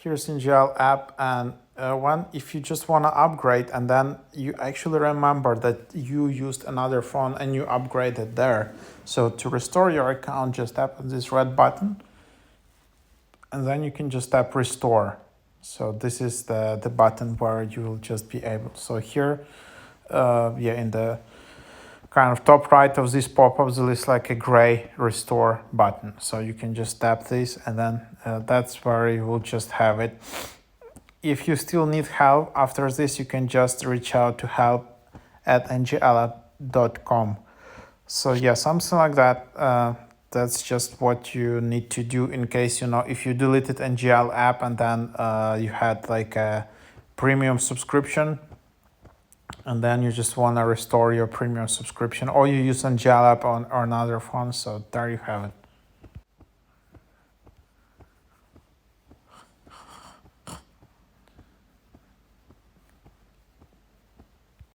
Here's NGL app, and if you just want to upgrade and then you actually remember that you used another phone and you upgraded there. So to restore your account, just tap on this red button and then you can just tap restore. So this is the button where you will just be able. So here, in the kind of top right of this pop-up, there is like a gray restore button. So you can just tap this and then that's where you will just have it. If you still need help after this, you can just reach out to help@ngl.com. So yeah, something like that. That's just what you need to do in case, if you deleted NGL app and then you had like a premium subscription and then you just want to restore your premium subscription, or you use NGL app on another phone. So there you have it.